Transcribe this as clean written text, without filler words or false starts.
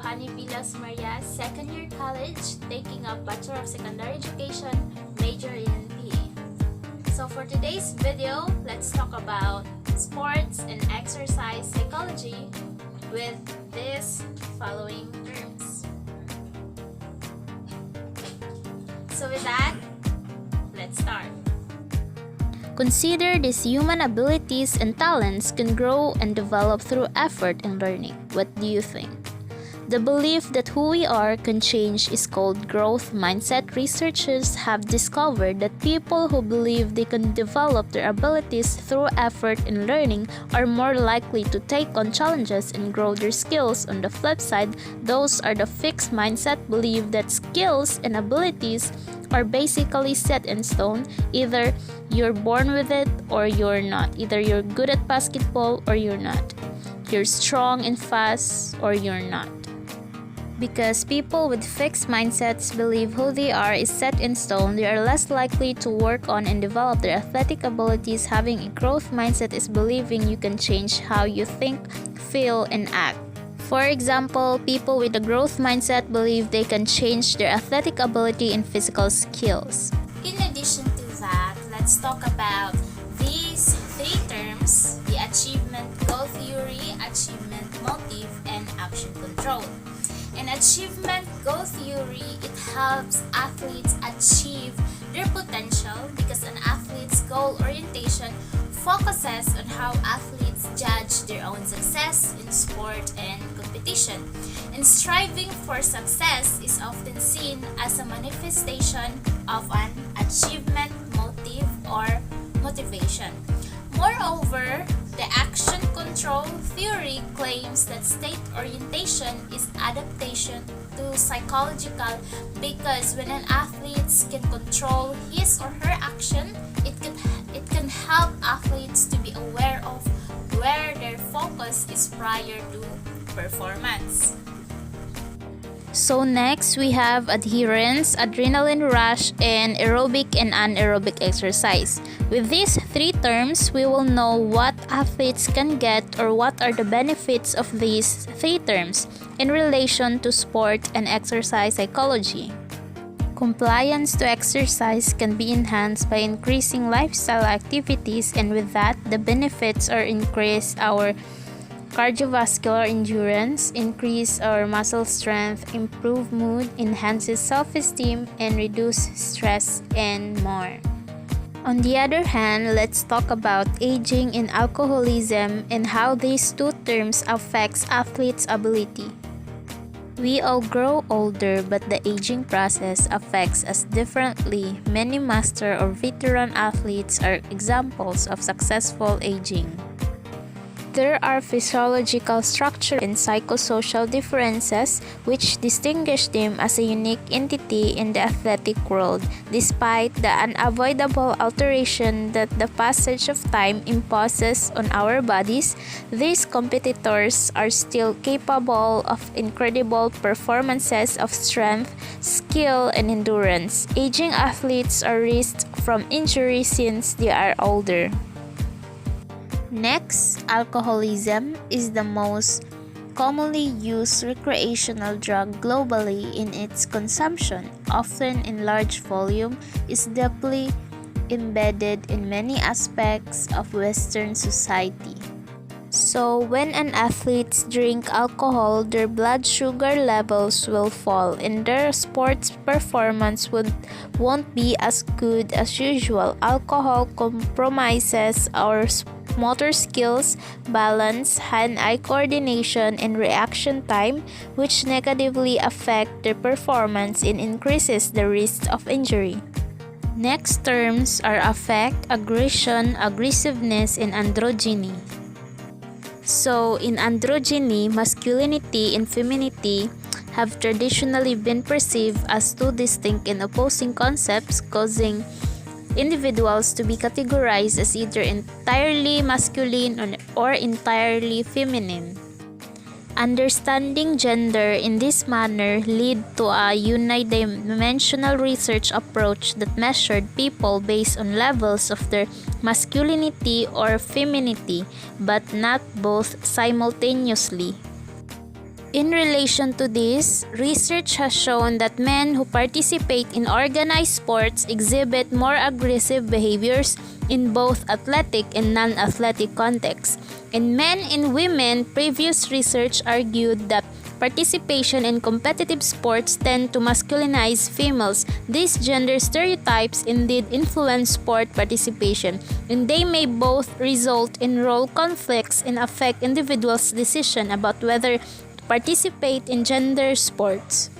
Johanny Villas Maria, second year college, taking up Bachelor of Secondary Education, major in PE. So for today's video, let's talk about sports and exercise psychology with these following terms. So with that, let's start. Consider these human abilities and talents can grow and develop through effort and learning. What do you think? The belief that who we are can change is called growth mindset. Researchers have discovered that people who believe they can develop their abilities through effort and learning are more likely to take on challenges and grow their skills. On the flip side, those are the fixed mindset believe that skills and abilities are basically set in stone. Either you're born with it or you're not. Either you're good at basketball or you're not. You're strong and fast or you're not. Because people with fixed mindsets believe who they are is set in stone, they are less likely to work on and develop their athletic abilities. Having a growth mindset is believing you can change how you think, feel, and act. For example, people with a growth mindset believe they can change their athletic ability and physical skills. In addition to that, let's talk about these three terms: the achievement goal theory, achievement motive, and action control. In achievement goal theory, it helps athletes achieve their potential because an athlete's goal orientation focuses on how athletes judge their own success in sport and competition. And striving for success is often seen as a manifestation of an achievement motive or motivation. Moreover, the action control theory claims that state orientation is adaptation to psychological, because when an athlete can control his or her action, it can help athletes to be aware of where their focus is prior to performance. So next, we have adherence, adrenaline rush, and aerobic and anaerobic exercise. With these three terms, we will know what athletes can get or what are the benefits of these three terms in relation to sport and exercise psychology. Compliance to exercise can be enhanced by increasing lifestyle activities, and with that, the benefits are increase our cardiovascular endurance, increase our muscle strength, improve mood, enhances self-esteem, and reduce stress, and more. On the other hand, let's talk about aging and alcoholism and how these two terms affects athletes' ability. We all grow older, but the aging process affects us differently. Many master or veteran athletes are examples of successful aging. There are physiological, structural, and psychosocial differences which distinguish them as a unique entity in the athletic world. Despite the unavoidable alteration that the passage of time imposes on our bodies, these competitors are still capable of incredible performances of strength, skill, and endurance. Aging athletes are risked from injury since they are older. Next, alcoholism is the most commonly used recreational drug globally. In its consumption, often in large volume, is deeply embedded in many aspects of Western society. So when an athlete drinks alcohol, their blood sugar levels will fall and their sports performance won't be as good as usual. Alcohol compromises our motor skills, balance, hand-eye coordination, and reaction time, which negatively affect their performance and increases the risk of injury. Next terms are affect, aggression, aggressiveness, and androgyny. So, in androgyny, masculinity and femininity have traditionally been perceived as two distinct and opposing concepts, causing individuals to be categorized as either entirely masculine or entirely feminine. Understanding gender in this manner led to a unidimensional research approach that measured people based on levels of their masculinity or femininity, but not both simultaneously. In relation to this, research has shown that men who participate in organized sports exhibit more aggressive behaviors in both athletic and non-athletic contexts. In men and women, previous research argued that participation in competitive sports tend to masculinize females. These gender stereotypes indeed influence sport participation, and they may both result in role conflicts and affect individuals' decision about whether to participate in gender sports.